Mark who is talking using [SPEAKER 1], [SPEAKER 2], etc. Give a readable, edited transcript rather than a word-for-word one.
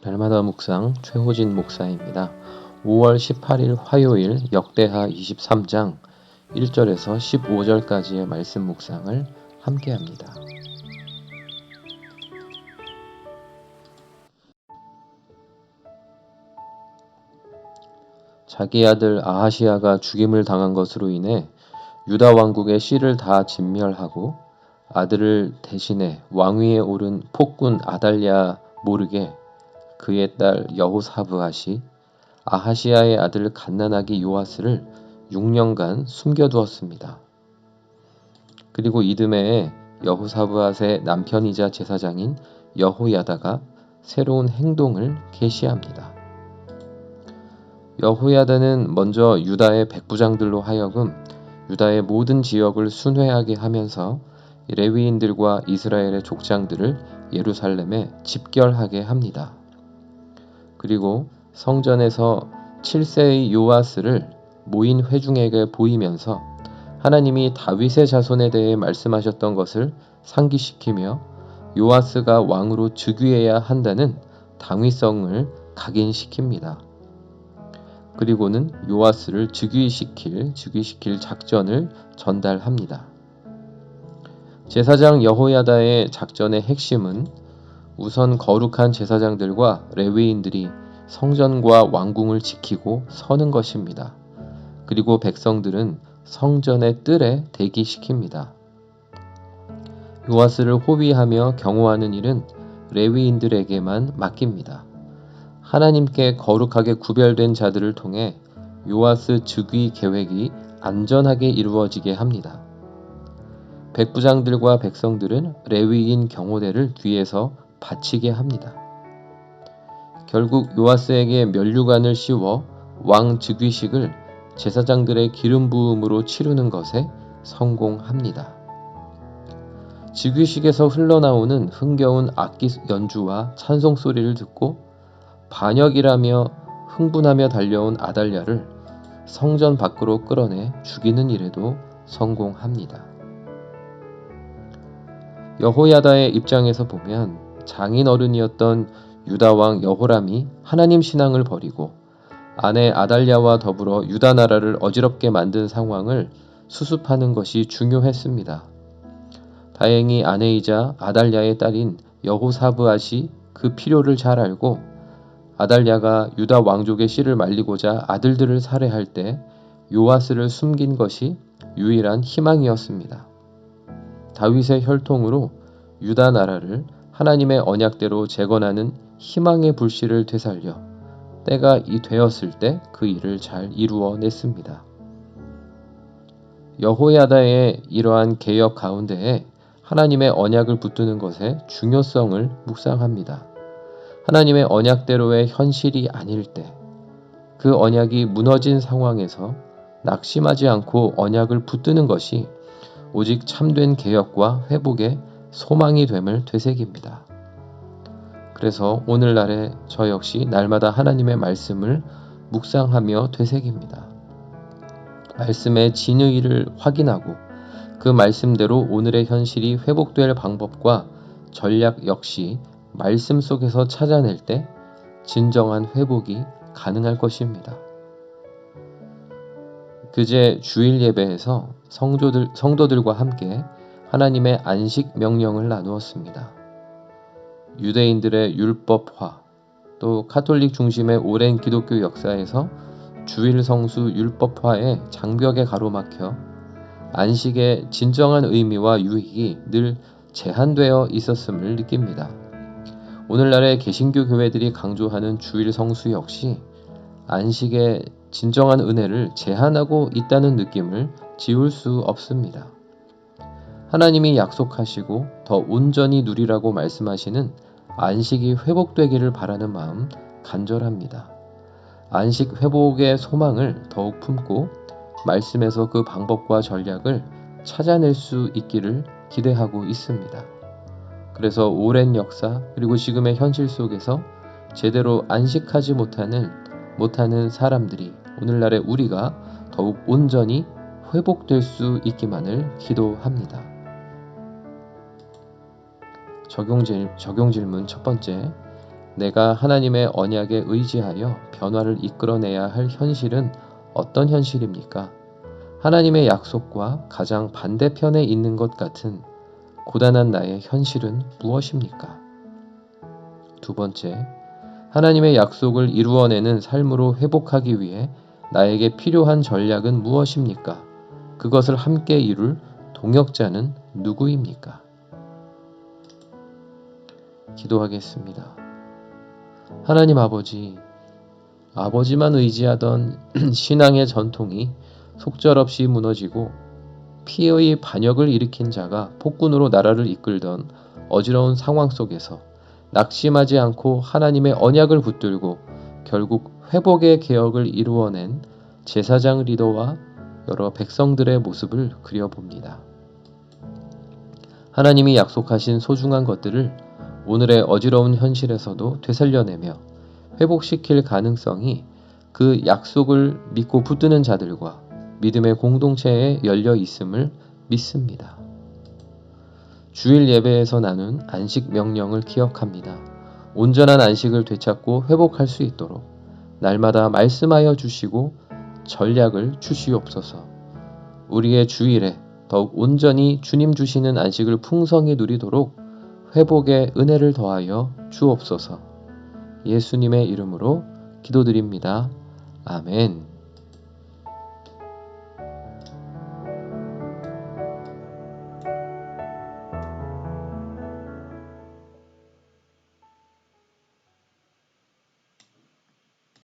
[SPEAKER 1] 날마다 묵상 최호진 목사입니다. 5월 18일 화요일 역대하 23장 1절에서 15절까지의 말씀 묵상을 함께합니다. 자기 아들 아하시야가 죽임을 당한 것으로 인해 유다 왕국의 씨를 다 진멸하고 아들을 대신해 왕위에 오른 폭군 아달랴 모르게 그의 딸 여호사브앗이 아하시야의 아들 갓난아기 요아스를 6년간 숨겨두었습니다. 그리고 이듬해에 여호사브앗의 남편이자 제사장인 여호야다가 새로운 행동을 계시합니다. 여호야다는 먼저 유다의 백부장들로 하여금 유다의 모든 지역을 순회하게 하면서 레위인들과 이스라엘의 족장들을 예루살렘에 집결하게 합니다. 그리고 성전에서 7세의 요아스를 모인 회중에게 보이면서 하나님이 다윗의 자손에 대해 말씀하셨던 것을 상기시키며 요아스가 왕으로 즉위해야 한다는 당위성을 각인시킵니다. 그리고는 요아스를 즉위시킬 작전을 전달합니다. 제사장 여호야다의 작전의 핵심은 우선 거룩한 제사장들과 레위인들이 성전과 왕궁을 지키고 서는 것입니다. 그리고 백성들은 성전의 뜰에 대기시킵니다. 요아스를 호위하며 경호하는 일은 레위인들에게만 맡깁니다. 하나님께 거룩하게 구별된 자들을 통해 요아스 즉위 계획이 안전하게 이루어지게 합니다. 백부장들과 백성들은 레위인 경호대를 뒤에서 바치게 합니다. 결국 요아스에게 면류관을 씌워 왕 즉위식을 제사장들의 기름 부음으로 치르는 것에 성공합니다. 즉위식에서 흘러나오는 흥겨운 악기 연주와 찬송 소리를 듣고 반역이라며 흥분하며 달려온 아달랴를 성전 밖으로 끌어내 죽이는 일에도 성공합니다. 여호야다의 입장에서 보면 장인어른이었던 유다왕 여호람이 하나님 신앙을 버리고 아내 아달랴와 더불어 유다 나라를 어지럽게 만든 상황을 수습하는 것이 중요했습니다. 다행히 아내이자 아달랴의 딸인 여호사브앗이 그 필요를 잘 알고 아달랴가 유다 왕족의 씨를 말리고자 아들들을 살해할 때 요아스를 숨긴 것이 유일한 희망이었습니다. 다윗의 혈통으로 유다 나라를 하나님의 언약대로 재건하는 희망의 불씨를 되살려 때가 되었을 때 그 일을 잘 이루어냈습니다. 여호야다의 이러한 개혁 가운데에 하나님의 언약을 붙드는 것의 중요성을 묵상합니다. 하나님의 언약대로의 현실이 아닐 때, 그 언약이 무너진 상황에서 낙심하지 않고 언약을 붙드는 것이 오직 참된 개혁과 회복의 소망이 됨을 되새깁니다. 그래서 오늘날에 저 역시 날마다 하나님의 말씀을 묵상하며 되새깁니다. 말씀의 진의를 확인하고 그 말씀대로 오늘의 현실이 회복될 방법과 전략 역시 말씀 속에서 찾아낼 때 진정한 회복이 가능할 것입니다. 그제 주일 예배에서 성도들과 함께 하나님의 안식 명령을 나누었습니다. 유대인들의 율법화, 또 카톨릭 중심의 오랜 기독교 역사에서 주일 성수 율법화의 장벽에 가로막혀 안식의 진정한 의미와 유익이 늘 제한되어 있었음을 느낍니다. 오늘날의 개신교 교회들이 강조하는 주일 성수 역시 안식의 진정한 은혜를 제한하고 있다는 느낌을 지울 수 없습니다. 하나님이 약속하시고 더 온전히 누리라고 말씀하시는 안식이 회복되기를 바라는 마음 간절합니다. 안식 회복의 소망을 더욱 품고 말씀에서 그 방법과 전략을 찾아낼 수 있기를 기대하고 있습니다. 그래서 오랜 역사 그리고 지금의 현실 속에서 제대로 안식하지 못하는 사람들이 오늘날의 우리가 더욱 온전히 회복될 수 있기만을 기도합니다. 적용 질문 첫 번째, 내가 하나님의 언약에 의지하여 변화를 이끌어내야 할 현실은 어떤 현실입니까? 하나님의 약속과 가장 반대편에 있는 것 같은 고단한 나의 현실은 무엇입니까? 두 번째, 하나님의 약속을 이루어내는 삶으로 회복하기 위해 나에게 필요한 전략은 무엇입니까? 그것을 함께 이룰 동역자는 누구입니까? 기도하겠습니다. 하나님 아버지, 아버지만 의지하던 신앙의 전통이 속절없이 무너지고 피의 반역을 일으킨 자가 폭군으로 나라를 이끌던 어지러운 상황 속에서 낙심하지 않고 하나님의 언약을 붙들고 결국 회복의 개혁을 이루어낸 제사장 리더와 여러 백성들의 모습을 그려봅니다. 하나님이 약속하신 소중한 것들을 오늘의 어지러운 현실에서도 되살려내며 회복시킬 가능성이 그 약속을 믿고 붙드는 자들과 믿음의 공동체에 열려 있음을 믿습니다. 주일 예배에서 나눈 안식 명령을 기억합니다. 온전한 안식을 되찾고 회복할 수 있도록 날마다 말씀하여 주시고 전략을 주시옵소서. 우리의 주일에 더욱 온전히 주님 주시는 안식을 풍성히 누리도록 회복의 은혜를 더하여 주옵소서. 예수님의 이름으로 기도드립니다. 아멘.